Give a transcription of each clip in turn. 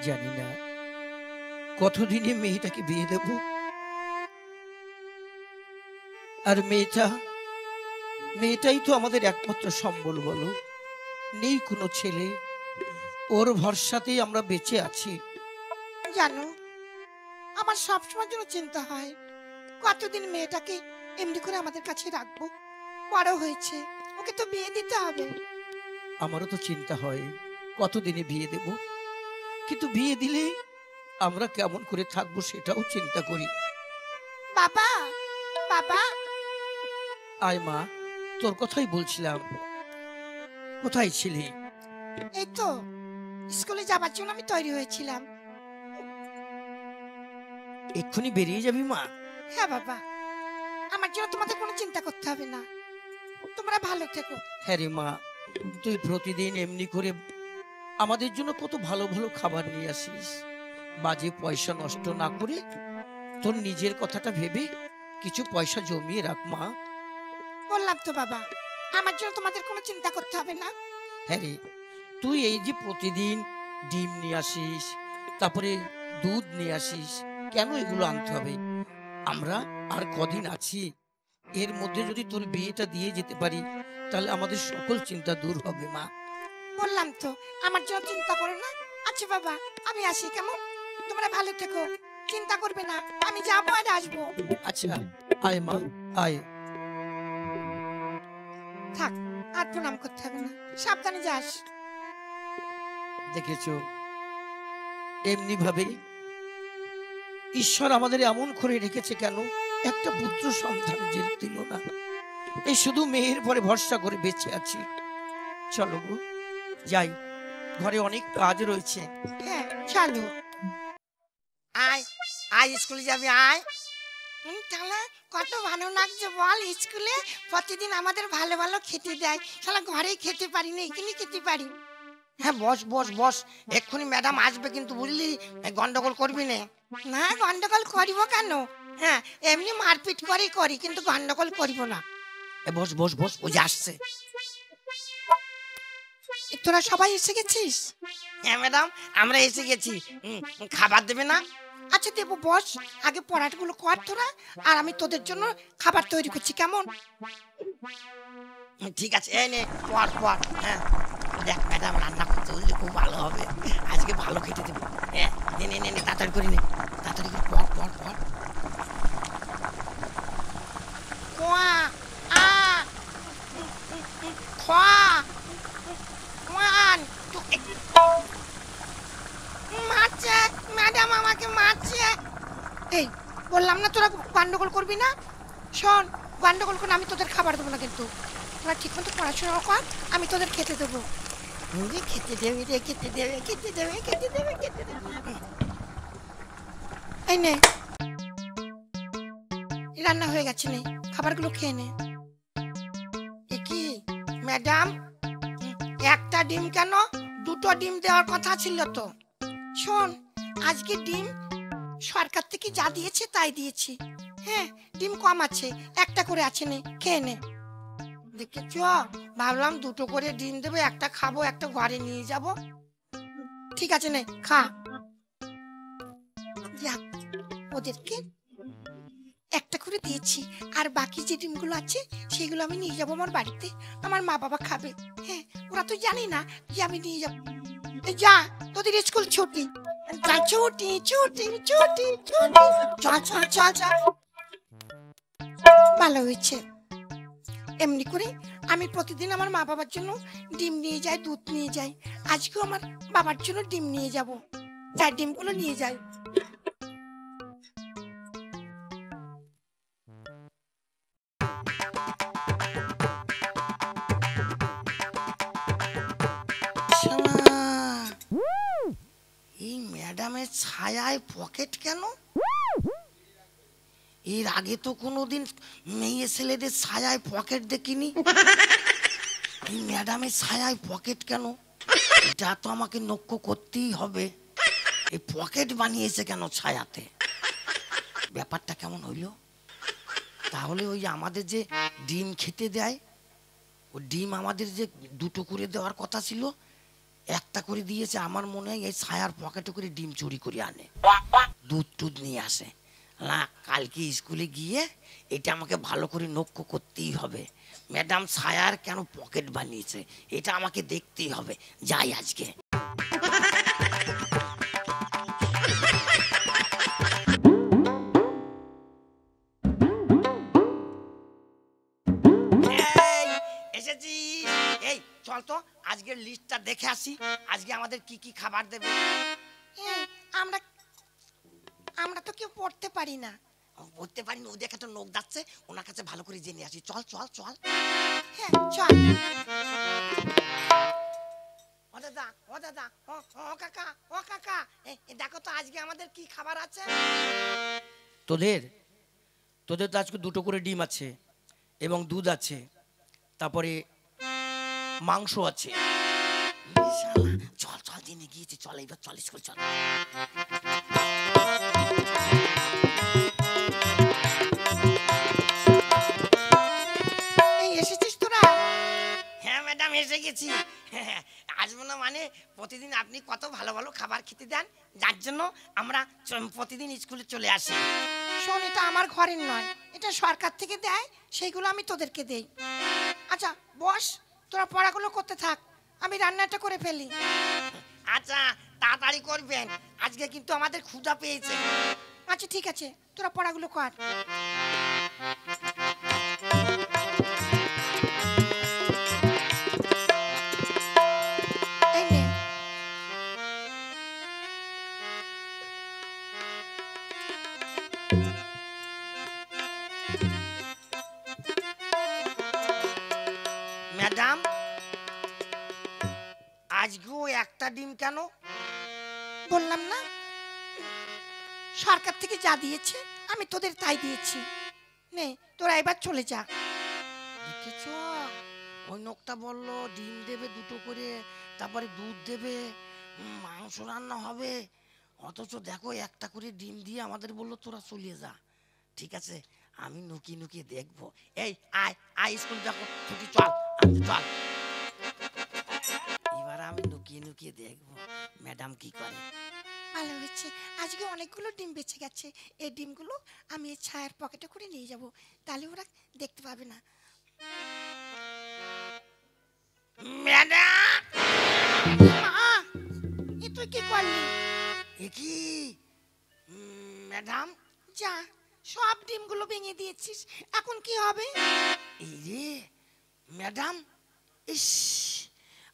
জানি না কতদিনে মেয়েটাকে বিয়ে দেব। আর মেয়েটাই তো আমাদের একমাত্র সম্বল বলো। নেই কোনো ছেলে, ওর ভরসাতেই আমরা বেঁচে আছি। জানো, আমার সবসময় জন্য চিন্তা হয় কতদিন মেয়েটাকে এমনি করে আমাদের কাছে রাখবো। বড় হয়েছে, ওকে তো বিয়ে দিতে হবে। আমারও তো চিন্তা হয় কতদিনে বিয়ে দেব, কিন্তু বিয়ে দিলে আমরা কেমন করে থাকবো সেটাও চিন্তা করি। বাবা, বাবা, আয় মা, তোর কথাই বলছিলাম। কোথায় ছিলি? এই তো স্কুলে যাবার জন্য আমি তৈরি হয়েছিলাম। এক্ষুনি বেরিয়ে যাবি মা? হ্যাঁ বাবা, আমার জন্য তোমাদের কোনো চিন্তা করতে হবে না, তোমরা ভালো থেকো। হ্যাঁ রে মা, তুই প্রতিদিন এমনি করে আমাদের জন্য কত ভালো ভালো খাবার নিয়ে আসিস। বাজে পয়সা নষ্ট না করে তোর নিজের কথাটা ভেবে কিছু পয়সা জমিয়ে রাখ মা। বললাম তো বাবা, আমার জন্য তোমাদের কোনো চিন্তা করতে হবে না। হ্যাঁ রে, তুই এই যে প্রতিদিন ডিম নিয়ে আসিস, তারপরে দুধ নিয়ে আসিস, কেন এগুলো আনতে হবে? আমরা আর কদিন আছি, এর মধ্যে যদি তোর বিয়েটা দিয়ে যেতে পারি তাহলে আমাদের সকল চিন্তা দূর হবে মা। বললাম তো আমার জন্য চিন্তা করো না। আচ্ছা বাবা, আমি আসি কেমন? তোমরা ভালো থেকো, চিন্তা করবে না, আমি যাবো আর আসবো। আচ্ছা, আয় মা, আয়। থাক, আর প্রণাম করতে হবে না, সাবধানে যাস। দেখেছো, এমনি ভাবে ঈশ্বর আমাদের এমন করে রেখেছে কেন? একটা পুত্র সন্তান যে দিল না, এই শুধু মেয়ের পরে ভরসা করে বেঁচে আছি। চলো গো, যাই, ঘরে অনেক কাজ রয়েছে। হ্যাঁ চলো। আয় আয়, স্কুলে যাবি আয়। তাহলে কত ভালো লাগছে বল, স্কুলে প্রতিদিন আমাদের ভালো ভালো খেতে দেয়, শালা ঘরেই খেতে পারি না, এখানে খেতে পারি। হ্যাঁ বস বস বস, এক্ষুনি ম্যাডাম আসবে কিন্তু বুঝলি, গন্ডগোল করবি না। না গন্ডগোল করিব কেন? হ্যাঁ এমনি মারপিট করি করি, কিন্তু গন্ডগোল করিব না। বস বস বস, ওই যে আসছে। তোরা সবাই এসে গেছিস? হ্যাঁ ম্যাডাম, আমরা এসে গেছি। খাবার দেবে না? আচ্ছা দেবো, বস, আগে পড়াগুলো কর তোরা, আর আমি তোদের জন্য খাবার তৈরি করছি, কেমন? ঠিক আছে, এই নে পড় পড়। হ্যাঁ দেখ, ম্যাডাম রান্না করতে বুঝলি খুব ভালো হবে, আজকে ভালো খেতে দেবো। হ্যাঁ নে নে নে নে, তাড়াতাড়ি করে নে, তাড়াতাড়ি করে পড় পড় পড়। কোয়া আ খোয়া ওয়ান মারছে, ম্যাডাম আমাকে মারছে। এই বললাম না তোরা গন্ডগোল করবি না। শোন, গন্ডগোল করে আমি তোদের খাবার দেবো না, কিন্তু তোরা ঠিক মতো পড়াশোনা কর, আমি তোদের খেতে দেবো। খেতে দেবে রে, খেতে দেবে, খেতে দেবে, খেতে দেবে, খেতে দেবে। এই নে, রান্না হয়ে গেছে, নে খাবারগুলো খেয়ে নে। এ কি ম্যাডাম, একটা ডিম কেন? দুটো ডিম দেওয়ার কথা ছিল তো। শোন, আজকে ডিম সরকার থেকে যা দিয়েছে তাই দিয়েছি। হ্যাঁ ডিম কম আছে, একটা করে আছে, নে খেয়ে নে। দেখেছ, ভাবলাম দুটো করে ডিম দেবে, একটা খাবো একটা ঘরে নিয়ে যাব। ঠিক আছে নে খা। যাক, ওদেরকে একটা করে দিয়েছি, আর বাকি যে ডিমগুলো আছে সেগুলো আমি নিয়ে যাবো আমার বাড়িতে, আমার মা বাবা খাবে। হ্যাঁ, ওরা তো জানি না যে আমি নিয়ে যাবো। যা, তোদের স্কুল ছুটি। ছুটি ছুটি ছুটি ছুটি, চল চল চল চল। ভালো হয়েছে, এমনি করে আমি প্রতিদিন আমার মা বাবার জন্য ডিম নিয়ে যাই, দুধ নিয়ে যাই। আজকেও আমার বাবার জন্য ডিম নিয়ে যাব, যাই ডিমগুলো নিয়ে যাই। এই ম্যাডামের ছায়ায় পকেট কেন? এর আগে তো কোনোদিন মেয়ে ছেলেদের ছায়ায় পকেট দেখিনি। এই ম্যাডামের ছায়ায় পকেট কেন? এটা তো আমাকে লক্ষ্য করতেই হবে। এই পকেট বানিয়েছে কেন ছায়াতে? ব্যাপারটা কেমন হইল? তাহলে ওই আমাদের যে ডিম খেতে দেয়, ও ডিম আমাদের যে দুটো করে দেওয়ার কথা ছিল, একটা করে দিয়েছে, আমার মনে হয় এই ছায়ার পকেটে করে ডিম চুরি করে আনে, দুধ টুধ নিয়ে আসে। না, কালকে স্কুলে গিয়ে এটা আমাকে ভালো করে লক্ষ্য করতেই হবে। ম্যাডাম ছায়ার কেন পকেট বানিয়েছে এটা আমাকে দেখতেই হবে। যাই আজকে। এই, এসেছিস? এই চল তো আজকের লিস্টটা দেখে আসি, আজকে আমাদের কি কি খাবার দেবে। এই, আমরা আমরা তো কেউ পড়তে পারি না। বলতে পারি না, ও দেখে তো নোক যাচ্ছে, ওনার কাছে ভালো করে জেনে আসি। চল চল চল। হ্যাঁ চল। ও দাদা, ও দাদা, ও কাকা, ও কাকা, দেখো তো আজকে আমাদের কি খাবার আছে। তোদের তোদের তো আজকে 2টো করে ডিম আছে এবং দুধ আছে, তারপরে মাংস আছে। চল চল, জেনে গিয়েছি, চল এবার চল স্কুল চল। এই এসেছিস তোরা? হ্যাঁ ম্যাডাম, এসে গেছি। আসবো না মানে, প্রতিদিন আপনি কত ভালো ভালো খাবার খেতে দেন, যার জন্য আমরা প্রতিদিন স্কুলে চলে আসি। শোন, এটা আমার ঘরের নয়, এটা সরকার থেকে দেয়, সেইগুলো আমি তোদেরকে দেই। আচ্ছা বস, তোরা পড়াগুলো করতে থাক, আমি রান্নাটা করে ফেলি। আচ্ছা তাড়াতাড়ি করবেন, আজকে কিন্তু আমাদের ক্ষুধা পেয়েছে। আচ্ছা ঠিক আছে, তোরা পড়াগুলো কর। এই নে। ম্যাডাম, আজকেও একটা ডিম কেন? বললাম না, সরকার থেকে যা দিয়েছে আমি তোদের তাই দিয়েছি। নে তোরা এবার চলে যা। দেখেছ, ওই নোকটা বললো ডিম দেবে 2টো করে, তারপরে দুধ দেবে, মাংস রান্না হবে, অথচ দেখো একটা করে ডিম দিয়ে আমাদের বললো তোরা চলে যা। ঠিক আছে, আমি নুকিয়ে নুকিয়ে দেখবো। এই আয় আয়, স্কুল দেখো ছুটি, চল আনতে চল। এবার আমি নুকিয়ে নুকিয়ে দেখবো ম্যাডাম কি করে। ভালো হয়েছে, আজকে অনেকগুলো ডিম বেঁচে গেছে। এই ডিমগুলো আমি এই ছায়ার পকেটে করে নিয়ে যাব, তাহলে ওরা দেখতে পাবে না। ম্যাডাম, মা, এ তুই কি করলি? এ কি ম্যাডাম? যা, সব ডিমগুলো ভেঙে দিয়েছিস, এখন কি হবে? এই রে ম্যাডাম, ইস,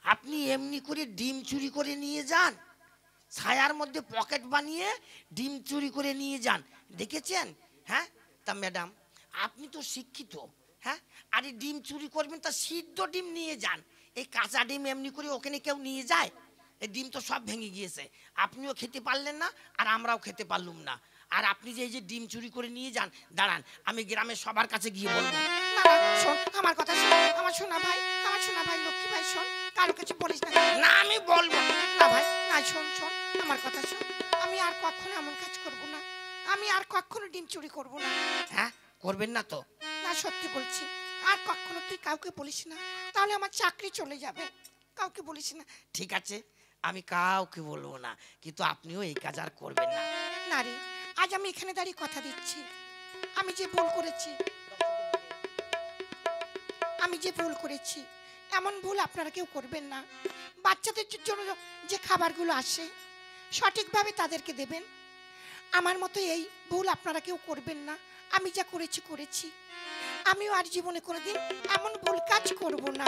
আপনি এমনি করে ডিম চুরি করে নিয়ে যান, ছায়ার মধ্যে পকেট বানিয়ে ডিম চুরি করে নিয়ে যান, দেখেছেন? হ্যাঁ, তা ম্যাডাম আপনি তো শিক্ষিত, হ্যাঁ, আর এই ডিম চুরি করবেন তা সিদ্ধ ডিম নিয়ে যান। এই কাঁচা ডিম এমনি করে ওখানে কেউ নিয়ে যায়? এই ডিম তো সব ভেঙে গিয়েছে, আপনিও খেতে পারলেন না আর আমরাও খেতে পারলুম না। আর আপনি যে এই যে ডিম চুরি করে নিয়ে যান, দাঁড়ান আমি গ্রামের সবার কাছে গিয়ে বলবো। না না, শোন আমার কথা, শোন আমার সোনা ভাই, আমার সোনা ভাই, লক্ষ্মী ভাই, শোন, কারো কিছু বলিস না। না আমি বলবো না ভাই, না, শোন শোন আমার কথা শোন, আমি আর কখনো এমন কাজ করব না, আমি আর কখনো ডিম চুরি করব না। হ্যাঁ, করবেন না তো? না, সত্যি বলছি, আর কখনো তুই কাউকে বলিস না, তাহলে আমার চাকরি চলে যাবে। কাউকে বলিস না। ঠিক আছে, আমি কাউকে বলবো না, কিন্তু আপনিও এই কাজ আর করবেন না। না রে, আজ আমি এখানে দাঁড়িয়ে কথা দিচ্ছি, আমি যে ভুল করেছি, আমি যে ভুল করেছি, এমন ভুল আপনারা কেউ করবেন না। বাচ্চাদের জন্য যে খাবারগুলো আসে সঠিকভাবে তাদেরকে দেবেন, আমার মতো এই ভুল আপনারা কেউ করবেন না। আমি যা করেছি করেছি, আমিও আর জীবনে কোনোদিন এমন ভুল কাজ করব না।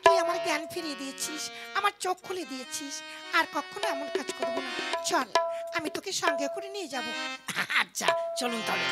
তুই আমার জ্ঞান ফিরিয়ে দিয়েছিস, আমার চোখ খুলে দিয়েছিস, আর কখনো এমন কাজ করব না। চল, আমি তোকে সঙ্গে করে নিয়ে যাব। আচ্ছা চলুন তাহলে।